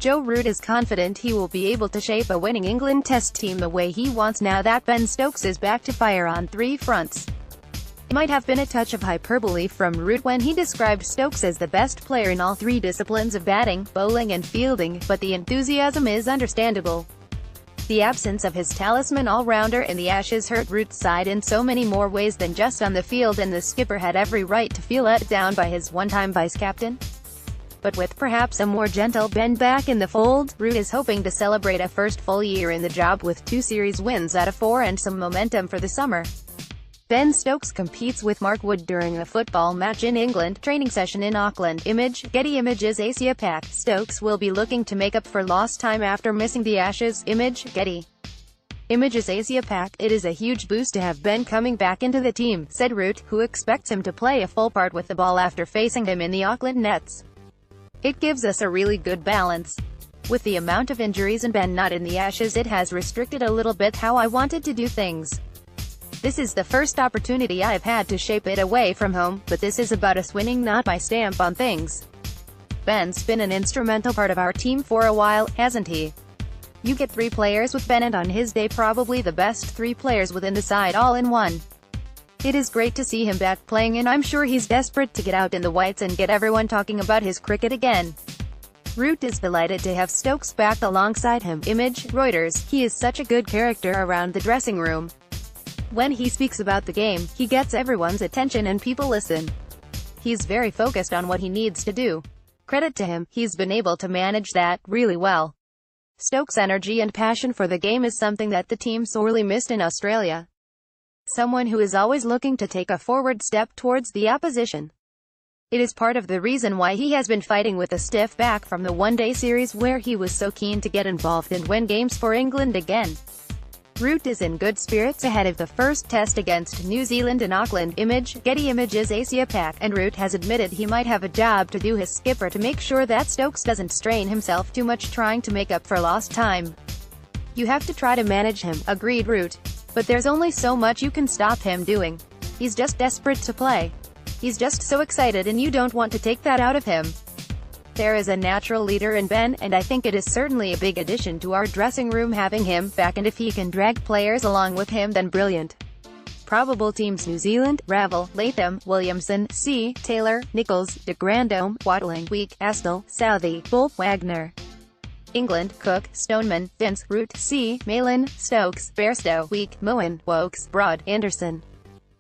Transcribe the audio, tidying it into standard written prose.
Joe Root is confident he will be able to shape a winning England Test team the way he wants now that Ben Stokes is back to fire on three fronts. It might have been a touch of hyperbole from Root when he described Stokes as the best player in all three disciplines of batting, bowling and fielding, but the enthusiasm is understandable. The absence of his talisman all-rounder in the Ashes hurt Root's side in so many more ways than just on the field, and the skipper had every right to feel let down by his one-time vice-captain. But with perhaps a more gentle Ben back in the fold, Root is hoping to celebrate a first full year in the job with 2 series wins out of 4 and some momentum for the summer. Ben Stokes competes with Mark Wood during a football match in England, training session in Auckland. Image, Getty Images. Asia Pac. Stokes will be looking to make up for lost time after missing the Ashes. Image, Getty Images. Asia Pac. It is a huge boost to have Ben coming back into the team, said Root, who expects him to play a full part with the ball after facing him in the Auckland Nets. It gives us a really good balance. With the amount of injuries and Ben not in the Ashes, it has restricted a little bit how I wanted to do things. This is the first opportunity I've had to shape it away from home, but this is about us winning, not my stamp on things. Ben's been an instrumental part of our team for a while, hasn't he? You get 3 players with Ben, and on his day probably the best 3 players within the side all in one. It is great to see him back playing, and I'm sure he's desperate to get out in the whites and get everyone talking about his cricket again. Root is delighted to have Stokes back alongside him. Image, Reuters. He is such a good character around the dressing room. When he speaks about the game, he gets everyone's attention and people listen. He's very focused on what he needs to do. Credit to him, he's been able to manage that really well. Stokes' energy and passion for the game is something that the team sorely missed in Australia. Someone who is always looking to take a forward step towards the opposition. It is part of the reason why he has been fighting with a stiff back from the one-day series where he was so keen to get involved and win games for England again. Root is in good spirits ahead of the first test against New Zealand in Auckland. Image, Getty Images. Asia Pac. And Root has admitted he might have a job to do, his skipper, to make sure that Stokes doesn't strain himself too much trying to make up for lost time. You have to try to manage him, agreed Root. But there's only so much you can stop him doing. He's just desperate to play. He's just so excited, and you don't want to take that out of him. There is a natural leader in Ben, and I think it is certainly a big addition to our dressing room having him back, and if he can drag players along with him, then brilliant. Probable teams: New Zealand, Ravel, Latham, Williamson, C, Taylor, Nichols, de Grandome, Watling, Week, Astle, Southey, Bull, Wagner. England: Cook, Stoneman, Vince, Root, C, Malin, Stokes, Bairstow, Week, Moen, Wokes, Broad, Anderson.